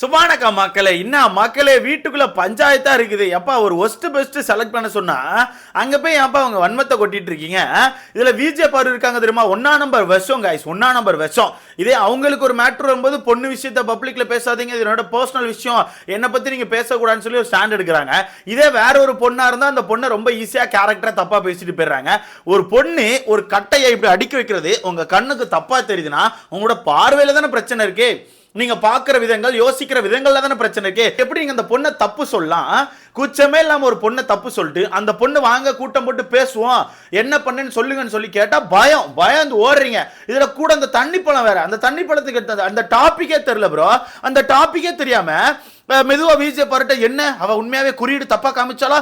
சுபானக்கா மக்களே இன்னும் மக்களே வீட்டுக்குள்ள பஞ்சாயத்தா இருக்குது. எப்பா ஒரு ஒஸ்ட் பெஸ்ட் செலக்ட் பண்ண சொன்னா அங்க போய் அப்பா அவங்க வன்மத்தை கொட்டிட்டு இருக்கீங்க. இதுல விஜே பாரு இருக்காங்க தெரியுமா, 1 நம்பர் விஷம் கைஸ், 1 நம்பர் விஷம். இதே அவங்களுக்கு ஒரு மேட்டர் வரும்போது பொண்ணு விஷயத்த பப்ளிக்ல பேசாதீங்க, இது என்னோட பர்சனல் விஷயம், என்ன பத்தி நீங்க பேசக்கூடாதுன்னு சொல்லி ஒரு ஸ்டாண்ட் எடுக்கிறாங்க. இதே வேற ஒரு பொண்ணா இருந்தா அந்த பொண்ணை ரொம்ப ஈஸியா கேரக்டரா தப்பா பேசிட்டு போயிடுறாங்க. ஒரு பொண்ணு ஒரு கட்டையை இப்படி அடிக்க வைக்கிறது உங்க கண்ணுக்கு தப்பா தெரியுதுன்னா உங்களோட பார்வையில தானே பிரச்சனை இருக்கு. நீங்க பாக்குற விதங்கள் யோசிக்கிற விதங்கள்ல தானே பிரச்சனை இருக்கு. எப்படி நீங்க அந்த பொண்ணை தப்பு சொல்லலாம்? குச்சமே இல்லாம ஒரு பொண்ணை தப்பு சொல்லிட்டு அந்த பொண்ணு வாங்க கூட்டம் போட்டு பேசுவோம் என்ன பண்ணுன்னு சொல்லுங்கன்னு சொல்லி கேட்டா பயம் பயந்து ஓடுறீங்க. இதுல கூட அந்த தண்ணி பழம் வேற, அந்த தண்ணி பழத்துக்கு அந்த டாபிக்கே தெரியல ப்ரோ. அந்த டாபிக்கே தெரியாம மெதுவா விஜே பாருட்ட என்ன அவ உண்மையாவே குறியீடு தப்பா காமிச்சாலா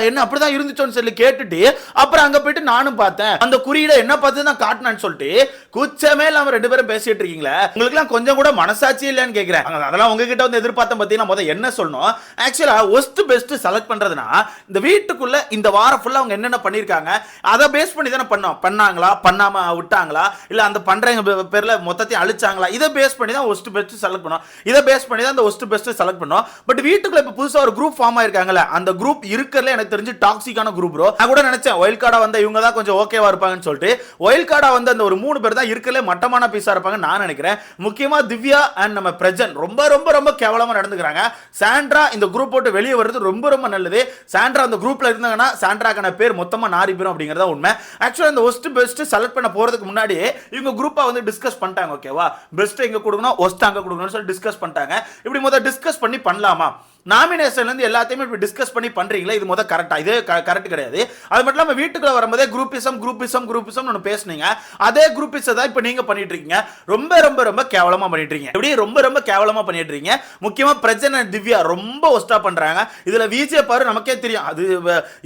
என்ன அப்படிதான் இருந்துச்சோன்னு சொல்லி கேட்டுட்டு அப்புறம் அங்க போயிட்டு நானும் பார்த்தேன் அந்த குறியீடை என்ன பார்த்து தான் காட்டினான்னு சொல்லிட்டு குச்சமே இல்லாம 2 பேரும் பேசிட்டு இருக்கீங்களே. உங்களுக்கு எல்லாம் கொஞ்சம் கூட மனசாட்சி இல்லையான்னு கேட்கிறேன். அதெல்லாம் உங்ககிட்ட வந்து எதிர்பார்த்த பத்தி முதல்ல என்ன சொல்லணும். ஆக்சுவலா ஒஸ்ட் பெஸ்ட் செலக்ட் பண்றதுனா இந்த வீட்டுக்குள்ள இந்த வாரம் ஃபுல்லா அவங்க என்னென்ன பண்ணிருக்காங்க அதை பேஸ் பண்ணி தானே பண்ணாங்களா பண்ணாம விட்டாங்களா இல்ல அந்த பண்றவங்க பேர்ல மொத்தத்தையும் அழிச்சாங்களா இதை பேஸ் பண்ணி தான் ஒஸ்ட் பெஸ்ட் செலக்ட் பண்ணோம். இதை பேஸ் பண்ணி தான் அந்த ஒஸ்ட் பெஸ்ட் செலக்ட் பண்ணோம். பட் வீட்டுக்குள்ள இப்ப புதுசா ஒரு குரூப் ஃபார்ம் ஆயிருக்காங்கல, அந்த குரூப் இருக்கறதுல எனக்கு தெரிஞ்சு டாக்ஸிக்கான குரூப் ப்ரோ. நான் கூட நினைச்சேன் வைல்ட் கார்டா வந்த இவங்க தான் கொஞ்சம் ஓகேவா இருப்பாங்கன்னு சொல்லிட்டு. வைல்ட் கார்டா வந்து அந்த ஒரு 3 பேர் தான் இருக்கறதுல மட்டமான பீஸா இருப்பாங்க நான் நினைக்கிறேன். முக்கியமா திவ்யா அண்ட் நம்ம பிரஜன் ரொம்ப ரொம்ப ரொம்ப கேவலமா நடந்துக்கிறாங்க. சாண்ட்ரா இந்த குரூப் போட்டு வெளியே வர்றது ரொம்ப ரொம்ப நல்லது. சாண்ட்ரா அந்த குரூப்ல இருந்தாங்கன்னா சாண்ட்ராக்கான பேர் மொத்தமா நாரி போயிடும் அப்படிங்கறத உண்மை. ஆக்சுவலா இந்த ஒஸ்ட் பெஸ்ட் செலக்ட் பண்ண போறதுக்கு முன்னாடி இவங்க குரூப்பா வந்து டிஸ்கஸ் பண்ணிட்டாங்க. ஓகேவா, பெஸ்ட் எங்க கொடுக்கணும் ஒஸ்ட் அங்க கொடுக்கணும்னு சொல்லி டிஸ்கஸ் பண்ணிட்டாங்க. இப்படி முதல்ல டிஸ்கஸ் பண்ணி பண்ணலாமா, நாமினேஷன்ல இருந்து எல்லாத்தையுமே இப்படி டிஸ்கஸ் பண்ணி பண்றீங்களா, இது முதல்ல கரெக்டா? இது கரெக்ட் கிடையாது. அது மட்டும் இல்லாம வீட்டுக்குள்ள வரும்போதே குரூப்பிசம் ஒன்னு பேசுனீங்க. அதே குரூப்பிசம் தான் இப்ப நீங்க பண்ணிட்டு இருக்கீங்க. ரொம்ப ரொம்ப ரொம்ப கேவலமா பண்ணிட்டு இருக்கீங்க. இப்படி ரொம்ப ரொம்ப கேவலமா பண்ணிட்டு இருக்கீங்க. முக்கியமா பிரஜன் திவ்யா ரொம்ப ஒஸ்டா பண்றாங்க. இதுல விஜே பாரு நமக்கே தெரியும் அது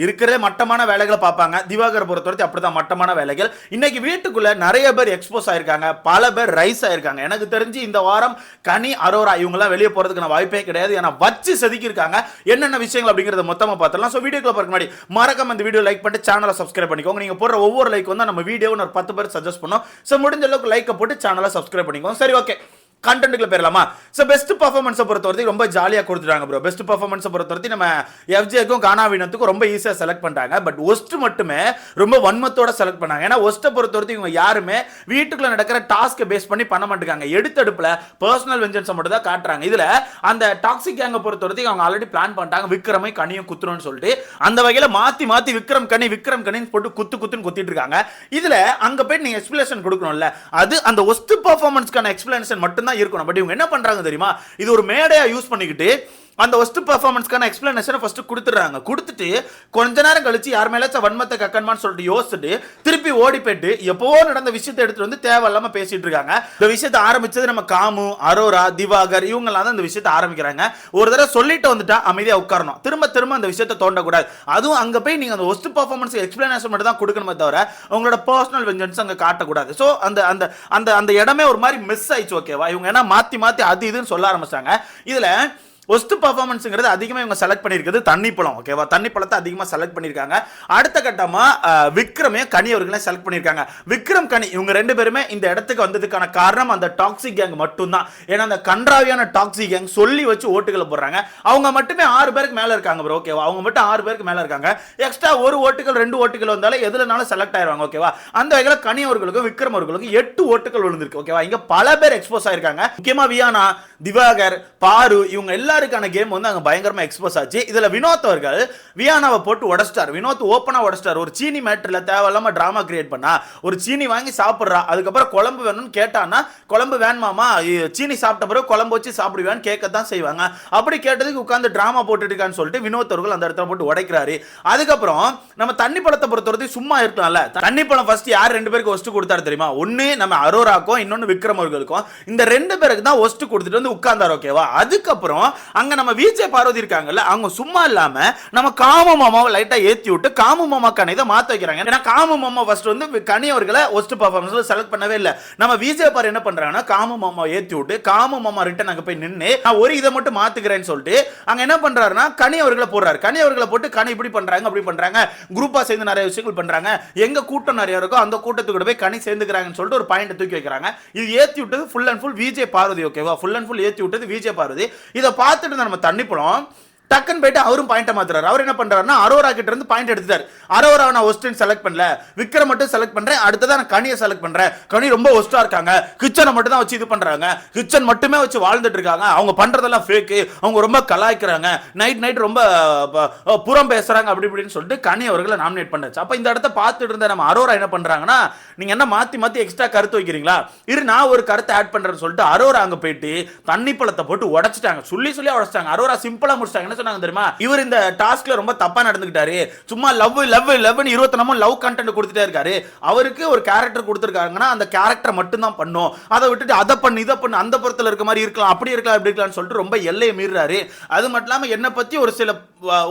இருக்கிற மட்டமான வேலைகளை பார்ப்பாங்க. திவாகர் பொறுத்தவரைக்கும் அப்படிதான் மட்டமான வேலைகள். இன்னைக்கு வீட்டுக்குள்ள நிறைய பேர் எக்ஸ்போஸ் ஆயிருக்காங்க, பல பேர் ரைஸ் ஆயிருக்காங்க. எனக்கு தெரிஞ்சு இந்த வாரம் கனி அரோரா இவங்க எல்லாம் வெளியே போறதுக்கு வாய்ப்பே கிடையாது. ஏன்னா வச்சு இருக்காங்க. என்னென்ன விஷயங்கள் அப்படிங்கறத மொத்தமா பார்த்தலாம். சோ வீடியோக்குள்ள போறதுக்கு முன்னாடி மறக்காம இந்த வீடியோ லைக் பண்ணிட்டு சேனலை சப்ஸ்கிரைப் பண்ணிக்கோங்க. நீங்க போற ஒவ்வொரு லைக் வந்து நம்ம வீடியோவை ஒரு 10 பேர் சஜஸ்ட் பண்ணோம். சோ முடிஞ்ச அளவுக்கு லைக் போட்டு சேனலை சப்ஸ்கிரைப் பண்ணிக்கோங்க. சரி, ஓகே, கண்டென்ட்ல போயிடலாமா? சோ பெஸ்ட் பெர்ஃபார்மன்ஸ் பொறுத்தவரைக்கும் ரொம்ப ஜாலியா கொடுத்துட்டாங்க ப்ரோ. பெஸ்ட் பெர்ஃபார்மன்ஸ் பொறுத்தவரைக்கும் நம்ம எஃப்ஜேக்கும் கானாவினத்துக்கும் ரொம்ப ஈஸியா செலக்ட் பண்ணிட்டாங்க. பட் ஒஸ்ட் மட்டுமே ரொம்ப வன்மத்தோட செலக்ட் பண்ணாங்க. ஏன்னா ஒஸ்ட்டை பொறுத்தவரைக்கும் இவங்க யாருமே வீட்டுக்குள்ள நடக்கிற டாஸ்க் பேஸ் பண்ணி பண்ண மாட்டாங்க. எடுத்தடுப்புல பர்சனல் வெஞ்சன்ஸ் மட்டும் தான் காட்டுறாங்க. இதுல அந்த டாக்ஸிக் கேங்க பொறுத்தவரைக்கும் அவங்க ஆல்ரெடி பிளான் பண்ணிட்டாங்க விக்ரமை கனியும் குத்துறோம்னு சொல்லிட்டு. அந்த வகையில மாத்தி மாத்தி விக்ரம் கனி போட்டு குத்துன்னு குத்திட்டு இருக்காங்க. இதுல அங்க போய் நீங்க எக்ஸ்பிளேஷன் கொடுக்கணும்ல, அது அந்த ஒஸ்ட் பெர்ஃபார்மன்ஸ்க்கான எக்ஸ்பிளேஷன் மட்டும் இருக்கணும். பட் இவங்க என்ன பண்றாங்க தெரியுமா, இது ஒரு மேடையா யூஸ் பண்ணிக்கிட்டு அந்த ஒஸ்ட் பெர்ஃபார்மன்ஸ்க்கான எக்ஸ்பிளனேஷனை ஃபர்ஸ்ட் கொடுத்துறாங்க. கொடுத்துட்டு கொஞ்ச நேரம் கழிச்சு யார் மேலாச்சும் வன்மத்தை கக்கன்மான்னு சொல்லிட்டு யோசிச்சுட்டு திருப்பி ஓடி போயிட்டு எப்போ நடந்த விஷயத்தை எடுத்துட்டு வந்து தேவையில்லாம பேசிட்டு இருக்காங்க. இந்த விஷயத்தை ஆரம்பிச்சது நம்ம காமு, அரோரா, திவாகர் இவங்கெல்லாம் தான் இந்த விஷயத்தை ஆரம்பிக்கிறாங்க. ஒரு தடவை சொல்லிட்டு வந்துட்டா அமைதியா உட்காரணும், திரும்ப அந்த விஷயத்தை தோண்டக்கூடாது. அதுவும் அங்க போய் நீங்க அந்த ஒஸ்ட் பெர்ஃபார்மன்ஸ் எக்ஸ்பிளனேஷன் மட்டும் தான் கொடுக்கணுமே தவிர உங்களோட பர்சனல் வெஞ்சன்ஸ் அங்க காட்டக்கூடாது. ஸோ அந்த இடமே ஒரு மாதிரி மிஸ் ஆயிடுச்சு. ஓகேவா, இவங்க என்ன மாத்தி அது இதுன்னு சொல்ல ஆரம்பிச்சாங்க. இதுல ஒஸ்ட் பெர்ஃபார்மன்ஸ்ங்கிறது அதிகமா இவங்க செலக்ட் பண்ணிருக்கிறது தண்ணி பழம். ஓகேவா, தண்ணி பழத்தை அதிகமா செலக்ட் பண்ணிருக்காங்க. அடுத்த கட்டமா விக்ரமே கனி அவர்களே செலக்ட் பண்ணிருக்காங்க. விக்ரம் கனி இவங்க 2 பேருமே இந்த இடத்துக்கு வந்ததுக்கான காரணம் அந்த டாக்ஸிக் கேங் மட்டும் தான். ஏன்னா அந்த கன்றாவியான டாக்ஸிக் கேங் சொல்லி வச்சு ஓட்டுகளை போடுறாங்க. அவங்க மட்டுமே 6 பேருக்கு மேல இருக்காங்க ப்ரோ. ஓகேவா, அவங்க மட்டும் 6 பேருக்கு மேல இருக்காங்க. எக்ஸ்ட்ரா 1 ஓட்டுகள் 2 ஓட்டுகள் வந்தாலும் எதுலனாலும் செலக்ட் ஆயிருவாங்க. ஓகேவா, அந்த வகையில கனி அவர்களுக்கும் விக்ரம் அவர்களுக்கும் 8 ஓட்டுகள் விழுந்திருக்கு. ஓகேவா, இங்க பல பேர் எக்ஸ்போஸ் ஆயிருக்காங்க. முக்கியமா வியானா, திவாகர், பாரு இவங்க எல்லாருக்கான கேம் வந்து அங்க பயங்கரமா எக்ஸ்போஸ் ஆச்சு. இதுல வினோத் அவர்கள் வியானாவை போட்டு உடைச்சிட்டார். வினோத் ஓப்பனா உடைச்சிட்டார். ஒரு சீனி மேட்டர்ல தேவையில்லாம டிராமா கிரியேட் பண்ணா, ஒரு சீனி வாங்கி சாப்பிடுறா, அதுக்கப்புறம் குழம்பு வேணும்னு கேட்டான்னா குழம்பு வேணுமாமா, சீனி சாப்பிட்ட பிறகு குழம்பு வச்சு சாப்பிடுவேன்னு கேட்கத்தான் செய்வாங்க. அப்படி கேட்டதுக்கு உட்கார்ந்து டிராமா போட்டுட்டு இருக்கான்னு சொல்லிட்டு வினோத் அவர்கள் அந்த இடத்துல போட்டு உடைக்கிறாரு. அதுக்கப்புறம் நம்ம தண்ணி பழத்தை பொறுத்தவரைக்கும் சும்மா இருக்கலாம்ல. தண்ணி பழம் ஃபர்ஸ்ட் யார் 2 பேருக்கு ஒஸ்ட் கொடுத்தாரு தெரியுமா? ஒன்னு நம்ம அரோராக்கும் இன்னொன்னு விக்ரம் அவர்களுக்கும். இந்த 2 பேருக்கு தான் ஒஸ்ட் கொடுத்துட்டு வந்து உட்கார்ந்தார். ஓகேவா, அதுக்கப்புறம் அங்க நம்ம விஜே பார்வதி இருக்காங்கல்ல, அவங்க சும்மா இல்லாம நம்ம காமு மாமாவை லைட்டா ஏத்தி விட்டு காமு மாமா கனி தான் மாத்த வைக்கிறாங்க. ஏன்னா காமு மாமா ஃபர்ஸ்ட் வந்து கனி அவர்களை ஒஸ்ட் பெர்ஃபார்மன்ஸ்ல செலக்ட் பண்ணவே இல்ல. நம்ம விஜே பார் என்ன பண்றாங்கன்னா காமு மாமா ஏத்தி விட்டு காமு மாமா ரிட்டன் அங்க போய் நின்னு நான் ஒரு இதை மட்டும் மாத்துக்கிறேன்னு சொல்லிட்டு அங்க என்ன பண்றாருன்னா கனி அவர்களை போடுறாரு. கனி அவர்களை போட்டு கனி இப்படி பண்றாங்க அப்படி பண்றாங்க, குரூப்பா சேர்ந்து நிறைய விஷயங்கள் பண்றாங்க, எங்க கூட்டம் நிறைய இருக்கோ அந்த கூட்டத்துக்கு போய் கனி சேர்ந்துக்கிறாங்கன்னு சொல்லிட்டு ஒரு பாயிண்ட் தூக்கி வைக்கிறாங்க. இது ஏத்தி விட்டது full and full VJ Parvathi. ஓகேவா, ஃபுல் அண்ட் ஃபுல் ஏத்தி விட்டது விஜே பார்வதி. இதை பார்த்துட்டு நம்ம தண்ணி போனோம். டக்குன்னு போயிட்டு அவரும் பாயிண்ட் மாத்துறாரு. அவர் என்ன பண்றாருன்னா அரோரா கிட்ட இருந்து பாயிண்ட் எடுத்துட்டாரு. அரோரா நான் ஒஸ்ட்னு செலக்ட் பண்ணல, விக்ரம் மட்டும் செலக்ட் பண்றேன், அடுத்ததான் நான் கனியை செலக்ட் பண்றேன், கனி ரொம்ப ஒஸ்டா இருக்காங்க, கிச்சனை மட்டும் தான் வச்சு இது பண்றாங்க, கிச்சன் மட்டுமே வச்சு வாழ்ந்துட்டு இருக்காங்க, அவங்க பண்றதெல்லாம் ஃபேக், அவங்க ரொம்ப கலாய்க்கிறாங்க, நைட் ரொம்ப புறம் பேசுறாங்க அப்படி இப்படின்னு சொல்லிட்டு கனி அவர்களை நாமினேட் பண்ணாச்சு. அப்ப இந்த இடத்த பார்த்துட்டு இருந்த நம்ம அரோரா என்ன பண்றாங்கன்னா நீங்க என்ன மாத்தி எக்ஸ்ட்ரா கருத்து வைக்கிறீங்களா, இரு நான் ஒரு கருத்தை ஆட் பண்றேன்னு சொல்லிட்டு அரோரா அங்க போயிட்டு தண்ணி பழத்தை போட்டு உடைச்சிட்டாங்க. சொல்லி உடைச்சிட்டாங்க. அரோரா சிம்பிளா முடிச்சிட்டாங்க. என்ன சொன்னாங்க தெரியுமா, இவர் இந்த டாஸ்க்ல ரொம்ப தப்பா நடந்துக்கிட்டாரு, சும்மா லவ் 24 லவ் கண்டென்ட் கொடுத்துட்டே இருக்காரு, அவருக்கு ஒரு கேரக்டர் கொடுத்துருக்காங்கன்னா அந்த கேரக்டர் மட்டும் தான் பண்ணும், அதை விட்டுட்டு அதை பண்ணு இதை பண்ணு அந்த புறத்துல இருக்க மாதிரி இருக்கலாம் அப்படி இருக்கலாம் இப்படி இருக்கலாம்னு சொல்லிட்டு ரொம்ப எல்லையை மீறாரு. அது மட்டும் இல்லாம என்ன பத்தி ஒரு சில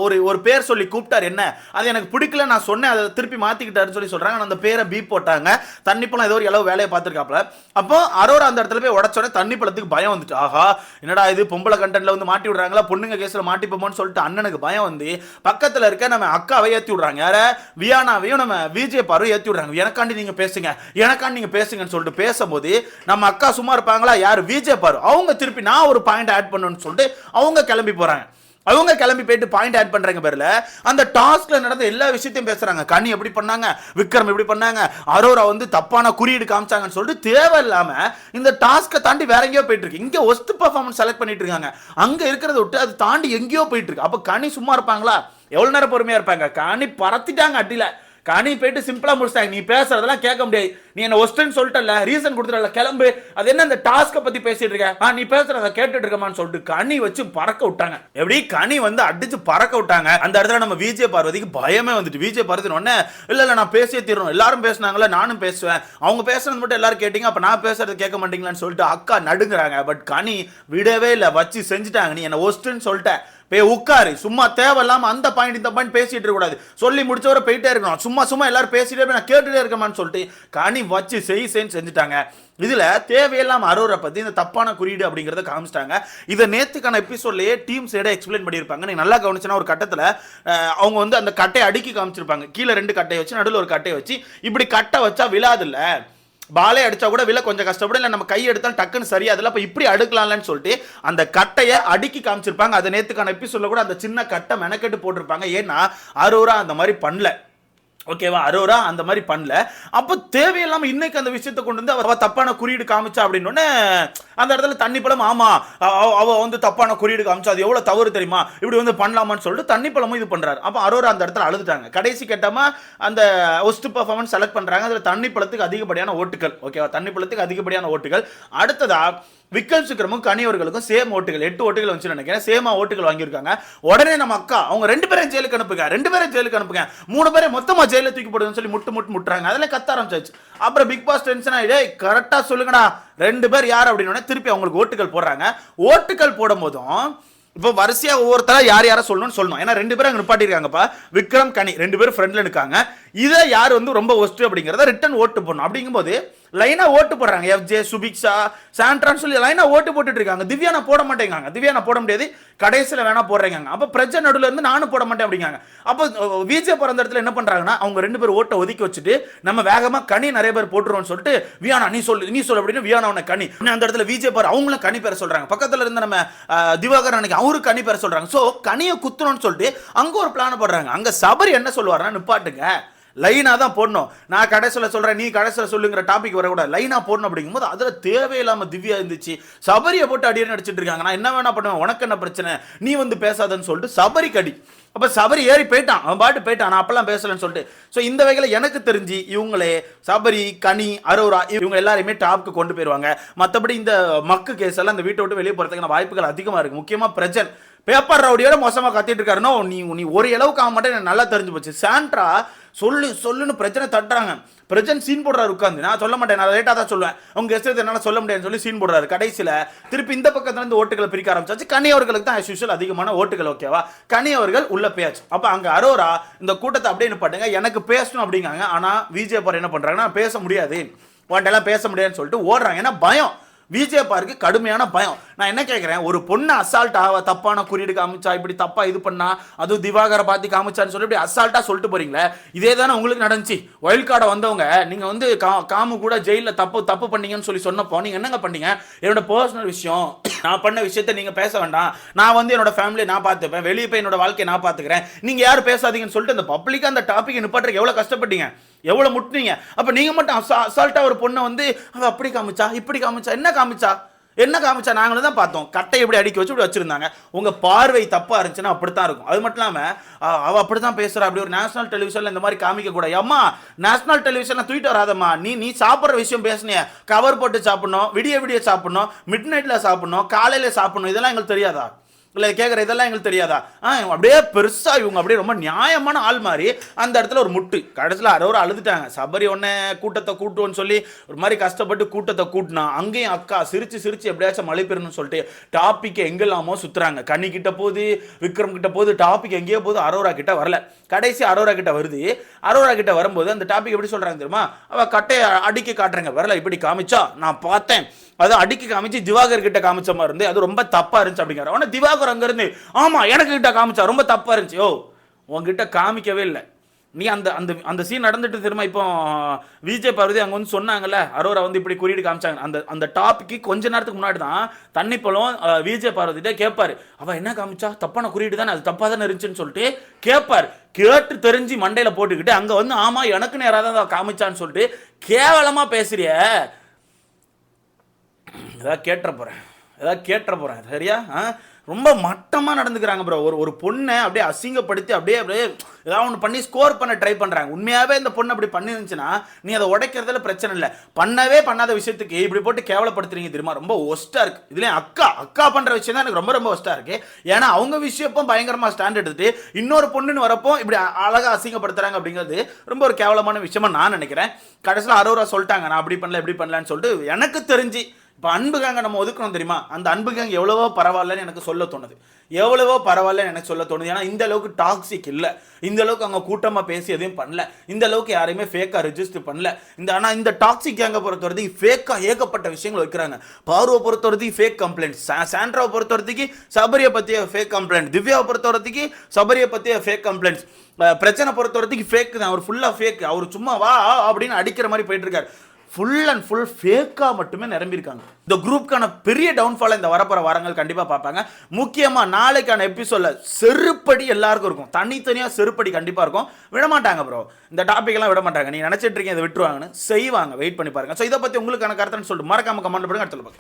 ஒரு பேர் சொல்லி கூப்பிட்டாரு, என்ன அது எனக்கு பிடிக்கல நான் சொன்னேன் அதை திருப்பி மாத்திக்கிட்டாருன்னு சொல்லி சொல்றாங்க. அந்த பேரை பீப் போட்டாங்க. தண்ணி பழம் ஏதோ ஒரு அளவு வேலையை பார்த்துருக்காப்ல. அப்போ அரோரா அந்த இடத்துல போய் உடச்சோட தண்ணி பழத்துக்கு பயம் வந்துட்டு, ஆஹா என்னடா இது பொம்பளை கண்டென்ட்ல வந்து மாட்டி விடுறாங்களா, பொண்ணுங்க கேஸ்ல மாட்டிப்போமோன்னு சொல்லிட்டு அண்ணனுக்கு பயம் வந்து பக்கத்துல இருக்க நம்ம அக்காவை ஏத்தி விடுறாங்க. யார வியானாவையும் நம்ம விஜே பார்வை ஏத்தி விடுறாங்க. எனக்காண்டி நீங்க பேசுங்க எனக்காண்டி நீங்க பேசுங்கன்னு சொல்லிட்டு பேசும்போது நம்ம அக்கா சும்மா இருப்பாங்களா, யார் விஜே பாரு அவங்க திருப்பி நான் ஒரு பாயிண்ட் ஆட் பண்ணணும்னு சொல்லிட்டு அவங்க கிளம்பி போறாங்க. அவங்க கிளம்பி போயிட்டு பாயிண்ட் ஆட் பண்றாங்க பேர்ல அந்த டாஸ்க்ல நடந்த எல்லா விஷயத்தையும் பேசுறாங்க. கனி எப்படி பண்ணாங்க, விக்ரம் எப்படி பண்ணாங்க, அரோரா வந்து தப்பான குறியீடு காமிச்சாங்கன்னு சொல்லிட்டு தேவையில்லாம இந்த டாஸ்கை தாண்டி வேற எங்கேயோ போயிட்டு இருக்கு. இங்க ஒஸ்ட் பெர்ஃபார்மன்ஸ் செலக்ட் பண்ணிட்டு இருக்காங்க, அங்க இருக்கிறத விட்டு அது தாண்டி எங்கேயோ போயிட்டு இருக்கு. அப்ப கனி சும்மா இருப்பாங்களா, எவ்வளவு நேரம் பொறுமையா இருப்பாங்க, கனி பறத்திட்டாங்க அட்டில. கனி போயிட்டு சிம்பிளா முடிச்சிட்டாங்க, நீ பேசுறதெல்லாம் கேட்க முடியாது, நீ என்ன ஒஸ்ட்னு சொல்லிட்டல, ரீசன் கொடுத்துட்டல, கிளம்பு, அது என்ன அந்த டாஸ்கை பத்தி பேசிட்டு இருக்க, நீ பேசுறத கேட்டுட்டு இருக்கமான்னு சொல்லிட்டு கனி வச்சு பறக்க விட்டாங்க. எப்படி கனி வந்து அடிச்சு பறக்க விட்டாங்க. அந்த இடத்துல நம்ம விஜே பார்வதிக்கு பயமே வந்துட்டு, விஜே பார்வதி உடனே இல்ல நான் பேசியே தீரணும், எல்லாரும் பேசினாங்களா நானும் பேசுவேன், அவங்க பேசுறது மட்டும் எல்லாரும் கேட்டீங்க, அப்ப நான் பேசுறது கேட்க மாட்டீங்களான்னு சொல்லிட்டு அக்கா நடுங்குறாங்க. பட் கனி விடவே இல்லை, வச்சு செஞ்சுட்டாங்க. நீ என்ன ஒஸ்ட்னு சொல்லிட்ட, போய் உட்காரு, சும்மா தேவையில்லாம அந்த பாயிண்ட் இந்த பாயிண்ட் பேசிட்டு இருக்க கூடாது, சொல்லி முடிச்சவரை போயிட்டே இருக்கணும், சும்மா எல்லாரும் பேசிட்டே நான் கேட்டுட்டே இருக்கமான்னு சொல்லிட்டு கனி வச்சு செஞ்சுட்டாங்க. இதுல தேவையில்லாம அரோரா பத்தி இந்த தப்பான குறியீடு அப்படிங்கறத காமிச்சிட்டாங்க. இதை நேத்துக்கான எபிசோட்லயே டீம் சைட எக்ஸ்பிளைன் பண்ணியிருப்பாங்க. நீங்க நல்லா கவனிச்சனா ஒரு கட்டத்துல அவங்க வந்து அந்த கட்டையை அடுக்கி காமிச்சிருப்பாங்க. கீழே 2 கட்டையை வச்சு நடுவில் ஒரு கட்டையை வச்சு இப்படி கட்டை வச்சா விழாது இல்ல, பாலே அடிச்சா கூட விலை கொஞ்சம் கஷ்டப்படும், இல்லை நம்ம கை எடுத்தால் டக்குன்னு சரியா அதில் அப்போ இப்படி அடுக்கலாம்னு சொல்லிட்டு அந்த கட்டையை அடுக்கி காமிச்சிருப்பாங்க. அது நேத்துக்கான எபிசோட்ல கூட அந்த சின்ன கட்டை மெனக்கெட்டு போட்டிருப்பாங்க. ஏன்னா அரோரா அந்த மாதிரி பண்ணல, ஓகேவா, அரோரா அந்த மாதிரி பண்ணல. அப்போ தேவையில்லாம இன்னைக்கு அந்த விஷயத்தை கொண்டு வந்து அவ தப்பான குறியீடு காமிச்சா அப்படின்னு அந்த இடத்துல தண்ணி பழம் ஆமா அவ வந்து தப்பான குறியீடு காமிச்சா அது எவ்வளவு தவறு தெரியுமா, இப்படி வந்து பண்ணலாமான்னு சொல்லிட்டு தண்ணி பழமும் இது பண்றாரு. அப்போ அரோரா அந்த இடத்துல அழுதுட்டாங்க. கடைசி கேட்டாமா அந்த ஒஸ்ட் பெர்ஃபார்மன்ஸ் செலக்ட் பண்றாங்க. அதுல தண்ணி பழத்துக்கு அதிகப்படியான ஓட்டுகள், ஓகேவா, தண்ணி பழத்துக்கு அதிகப்படியான ஓட்டுகள். அடுத்ததா விக்கல் சுக்கிரமும் கனி அவர்களுக்கும் சேம் ஓட்டுகள் 8 ஓட்டுகள் வந்து நினைக்கிறேன், சேமா ஓட்டுகள் வாங்கியிருக்காங்க. உடனே நம்ம அக்கா அவங்க 2 பேரும் ஜெயிலுக்கு அனுப்புங்க, 2 பேரும் ஜெயிலுக்கு அனுப்புங்க, 3 பேரை மொத்தமா ஜெயில தூக்கி போடுன்னு சொல்லி முட்டுறாங்க. அதில் கத்த ஆரம்பிச்சாச்சு. அப்புறம் பிக் பாஸ் டென்ஷன் ஆயிடு, கரெக்டா சொல்லுங்கடா 2 பேர் யார் அப்படின்னு திருப்பி அவங்களுக்கு ஓட்டுகள் போடுறாங்க. ஓட்டுகள் போடும் போதும் இப்போ வரிசையா ஒவ்வொருத்தரா யார சொல்லணும். ஏன்னா 2 பேரும் அங்க நிப்பாட்டிருக்காங்கப்பா, விக்ரம் கனி 2 பேரும் ஃப்ரெண்ட்ல இருக்காங்க. இதை யார் வந்து ரொம்ப ஒஸ்ட் அப்படிங்கிறத ரிட்டன் ஓட்டு போடணும். அப்படிங்கும்போது லைனா ஓட்டு போடுறாங்க. எஃப்ஜே, சுபிக்ஷா, சாண்ட்ரான்னு சொல்லி லைனா ஓட்டு போட்டுட்டு இருக்காங்க. திவ்யானா போட மாட்டேங்காங்க, திவ்யானா போட முடியாது, கடைசியில் வேணா போடுறாங்க. அப்போ பிரஜை நடுவில் இருந்து நானும் போட மாட்டேன் அப்படிங்காங்க. அப்போ விஜே பிறந்த இடத்துல என்ன பண்றாங்கன்னா அவங்க 2 பேர் ஓட்டை ஒதுக்கி வச்சுட்டு நம்ம வேகமா கனி நிறைய பேர் போட்டுருவோம்னு சொல்லிட்டு வியானா நீ சொல்லு அப்படின்னு வியானா கனி அந்த இடத்துல விஜே பார் அவங்களும் கனி பேர சொல்றாங்க. பக்கத்துல இருந்த நம்ம திவாகர் அன்னைக்கு அவரு கனி பேர சொல்றாங்க. சோ கனியை குத்துறோம்னு சொல்லிட்டு அங்க ஒரு பிளான் போடுறாங்க. அங்க சபரி என்ன சொல்லுவாருன்னா நிப்பாட்டுங்க, லைனா தான் போடணும், நான் கடைசியில் சொல்றேன் நீ கடைசியில் சொல்லுங்கிற டாபிக் வரக்கூடாது, லைனா போடணும் அப்படிங்கும்போது அதுல தேவையில்லாம திவ்யா இருந்துச்சு, சபரியை போட்டு அடியே நடிச்சிட்டு இருக்காங்க. நான் என்ன வேணா பண்ணுவேன், உனக்கு என்ன பிரச்சனை, நீ வந்து பேசாதன்னு சொல்லிட்டு சபரி கடி. அப்ப சபரி ஏறி போயிட்டான், அவன் பாட்டு போயிட்டான், நான் அப்பெல்லாம் பேசலன்னு சொல்லிட்டு. ஸோ இந்த வகையில் எனக்கு தெரிஞ்சு இவங்களே சபரி, கனி, அரோரா இவங்க எல்லாருமே டாப்க்கு கொண்டு போயிருவாங்க. மற்றபடி இந்த மக்கு கேஸ் எல்லாம் இந்த வீட்டை விட்டு வெளியே போறதுக்கான வாய்ப்புகள் அதிகமாக இருக்கு. முக்கியமா பேப்பர் ரவுடியோட மோசமா கத்திட்டு இருக்காருனோ நீ நீ ஒரு அளவுக்கு ஆக மாட்டேன் எனக்கு நல்லா தெரிஞ்சு போச்சு. சாண்ட்ரா சொல்லுன்னு பிரச்சனை தட்டுறாங்க. பிரச்சனை சீன் போடுறாரு உட்காந்து. நான் சொல்ல மாட்டேன், நான் லேட்டாக தான் சொல்லுவேன். அவங்க எஸ்எஸ் என்னால் சொல்ல முடியாதுன்னு சொல்லி சீன் போடுறாரு. கடைசியில் திருப்பி இந்த பக்கத்துல இருந்து ஓட்டுகளை பிரிக்க ஆரம்பிச்சாச்சு. கனி அவர்களுக்கு தான் யூஷுவல் அதிகமான ஓட்டுகள். ஓகேவா, கனி அவர்கள் உள்ள பேச்சு. அப்போ அங்கே அரோரா இந்த கூட்டத்தை அப்படியே நிப்பாட்டுங்க, எனக்கு பேசணும் அப்படிங்காங்க. ஆனால் விஜய் பார் என்ன பண்ணுறாங்கன்னா பேச முடியாது, உன்ட்டெல்லாம் பேச முடியாதுன்னு சொல்லிட்டு ஓடுறாங்க. ஏன்னா பயம், விஜய் பாருக்கு கடுமையான பயம். நான் என்ன கேட்குறேன், ஒரு பொண்ணு அசால்ட் தப்பான குறியீடு காமிச்சா, இப்படி தப்பா இது பண்ணா, அதுவும் திவாகரை பார்த்து காமிச்சான்னு சொல்லி இப்படி அசால்ட்டா சொல்லிட்டு போறீங்களே, இதே தானே உங்களுக்கு நடந்துச்சு. ஒயில்ட் கார்டை வந்தவங்க நீங்க வந்து காமு கூட ஜெயிலில் தப்பு பண்ணீங்கன்னு சொல்லி சொன்னப்போ நீங்க என்னங்க பண்ணீங்க? என்னோட பர்சனல் விஷயம், நான் பண்ண விஷயத்த நீங்க பேச வேண்டாம், நான் வந்து என்னோட ஃபேமிலியை நான் பார்த்துப்பேன், வெளியே போய் என்னோட வாழ்க்கையை நான் பார்த்துக்கிறேன், நீங்க யாரும் பேசாதீங்கன்னு சொல்லிட்டு அந்த பப்ளிக்கா அந்த டாபிக் நிப்பாட்டுறதுக்கு எவ்வளவு கஷ்டப்பட்டீங்க, எவ்வளவு முட்டினீங்க. அப்ப நீங்க மட்டும் அசால்ட்டா ஒரு பொண்ணை வந்து அவ அப்படி காமிச்சா இப்படி காமிச்சா, என்ன காமிச்சா நாங்களும் தான் பார்த்தோம். கட்டை எப்படி அடிக்க வச்சு இப்படி வச்சிருந்தாங்க. உங்க பார்வை தப்பா இருந்துச்சுன்னா அப்படித்தான் இருக்கும். அது மட்டும் இல்லாம அவ அப்படித்தான் பேசுறா, அப்படி ஒரு நேஷனல் டெலிவிஷன்ல இந்த மாதிரி காமிக்க கூடாது. அம்மா நேஷனல் டெலிவிஷன்ல தூக்கிட்டு வராதம்மா, நீ சாப்பிட்ற விஷயம் பேசுனிய, கவர் போட்டு சாப்பிடணும், விடிய சாப்பிடணும், மிட் நைட்ல சாப்பிடணும், காலையில சாப்பிடணும், இதெல்லாம் எங்களுக்கு தெரியாதா? இல்லை கேட்குற இதெல்லாம் எங்களுக்கு தெரியாதா? அப்படியே பெருசாக இவங்க அப்படியே ரொம்ப நியாயமான ஆள் மாதிரி அந்த இடத்துல ஒரு முட்டு. கடைசியில் அரோரா அழுதுட்டாங்க. சபரி ஒன்னே கூட்டத்தை கூட்டுவோன்னு சொல்லி ஒரு மாதிரி கஷ்டப்பட்டு கூட்டத்தை கூட்டினா, அங்கேயும் அக்கா சிரிச்சு எப்படியாச்சும் மழை பெறணும்னு சொல்லிட்டு டாபிக் எங்கெல்லாமோ சுற்றுறாங்க. கனி கிட்ட போகுது, விக்ரம் கிட்ட போகுது, டாபிக் எங்கேயோ போகுது, அரோரா கிட்ட வரல. கடைசி அரோரா கிட்ட வருது. அரோரா கிட்ட வரும்போது அந்த டாபிக் எப்படி சொல்கிறாங்க தெரியுமா? அவள் கட்டையை அடிக்க காட்டுறாங்க, வரல இப்படி காமிச்சா நான் பார்த்தேன், அது அடிக்க காமிச்சு திவாகர் கிட்ட காமிச்ச மாதிரி இருந்து அது ரொம்ப தப்பா இருந்துச்சு அப்படிங்கிற. ஆனா திவாகர் அங்க இருந்து ஆமா எனக்கு கிட்ட காமிச்சா ரொம்ப தப்பா இருந்துச்சு. ஓ உங்ககிட்ட காமிக்கவே இல்லை நீ. அந்த அந்த அந்த சீன் நடந்துட்டு திரும்ப இப்போ விஜய் பார்வதி அங்கே வந்து சொன்னாங்கல்ல, அரோரா வந்து இப்படி குறியீடு காமிச்சாங்க. அந்த டாபிக்கு கொஞ்ச நேரத்துக்கு முன்னாடி தான் தண்ணி பழம் விஜய் பார்வதிட்டே கேட்பாரு, அவ என்ன காமிச்சா தப்பான குறியீடு தானே, அது தப்பா தானே இருந்துச்சுன்னு சொல்லிட்டு கேட்பாரு. கேட்டு தெரிஞ்சு மண்டையில போட்டுக்கிட்டு அங்க வந்து ஆமா எனக்குன்னு யாராவது காமிச்சான்னு சொல்லிட்டு கேவலமா பேசுறிய. ஏதாவது கேட்டுற போகிறேன் சரியா? ரொம்ப மட்டமாக நடந்துக்கிறாங்க ப்ரோ. ஒரு பொண்ணை அப்படியே அசிங்கப்படுத்தி அப்படியே ஏதாவது ஒன்று பண்ணி ஸ்கோர் பண்ண ட்ரை பண்ணுறாங்க. உண்மையாகவே இந்த பொண்ணு அப்படி பண்ணிருந்துச்சுன்னா நீ அதை உடைக்கிறதுல பிரச்சனை இல்லை. பண்ணாத விஷயத்துக்கு இப்படி போட்டு கேவலப்படுத்துறீங்க தெரியுமா? ரொம்ப ஒஸ்ட்டாக இருக்குது. இதுலேயும் அக்கா பண்ணுற விஷயம் தான் எனக்கு ரொம்ப ஒஸ்ட்டாக இருக்குது. ஏன்னா அவங்க விஷயப்போ பயங்கரமாக ஸ்டாண்ட் எடுத்துட்டு இன்னொரு பொண்ணுன்னு வரப்போ இப்படி அழகாக அசிங்கப்படுத்துறாங்க அப்படிங்கிறது ரொம்ப ஒரு கேவலமான விஷயமா நான் நினைக்கிறேன். கடைசியில் அரோரா சொல்லிட்டாங்க நான் அப்படி பண்ணல இப்படி பண்ணலான்னு சொல்லிட்டு. எனக்கு தெரிஞ்சு இப்போ அன்புகாங்க நம்ம ஒதுக்கணும் தெரியுமா? அந்த அன்புகாங்க எவ்வளவோ பரவாயில்லன்னு எனக்கு சொல்ல தோணுது. ஏன்னா இந்த அளவுக்கு டாக்ஸிக் இல்லை, இந்த அளவுக்கு அவங்க கூட்டமாக பேசி எதையும் பண்ணல, இந்த அளவுக்கு யாரையுமே ஃபேக்காக ரெஜிஸ்டர் பண்ணல. ஆனால் இந்த டாக்ஸிக் கேங்கை பொறுத்த வரைக்கும் ஃபேக்காக ஏகப்பட்ட விஷயங்கள் வைக்கிறாங்க. பார்வை பொறுத்த வரைக்கும் ஃபேக் கம்ப்ளைண்ட், சாண்ட்ராவை பொறுத்த வரைக்கும் சபரியை பற்றிய ஃபேக் கம்ப்ளைண்ட், திவ்யாவை பொறுத்த வரைக்கும் சபரியை பற்றிய ஃபேக் கம்ப்ளைண்ட்ஸ், பிரச்சனை பொறுத்த வரைக்கும் ஃபேக் தான். அவர் ஃபுல்லாக ஃபேக், அவர் சும்மா வா அப்படின்னு அடிக்கிற மாதிரி போயிட்டு இருக்காரு. ஃபுல் அண்ட் ஃபுல் ஃபேக்காக மட்டுமே நிரம்பியிருக்காங்க. இந்த குரூப்க்கான பெரிய டவுன்ஃபாலை இந்த வரப்போகிற வாரங்கள் கண்டிப்பாக பார்ப்பாங்க. முக்கியமாக நாளைக்கான எபிசோடில் செருப்படி எல்லாருக்கும் இருக்கும், தனித்தனியாக செருப்படி கண்டிப்பாக இருக்கும். விடமாட்டாங்க ப்ரோ, இந்த டாபிக்லாம் விட மாட்டாங்க. நீங்கள் நினச்சிட்டு இருக்கீங்க இதை விட்டுருவாங்கன்னு, செய்வாங்க. வெயிட் பண்ணி பாருங்க. ஸோ இதை பற்றி உங்களுக்கான கருத்துன்னு சொல்லிட்டு மறக்காம கமெண்ட் பண்ணுங்க. அடுத்த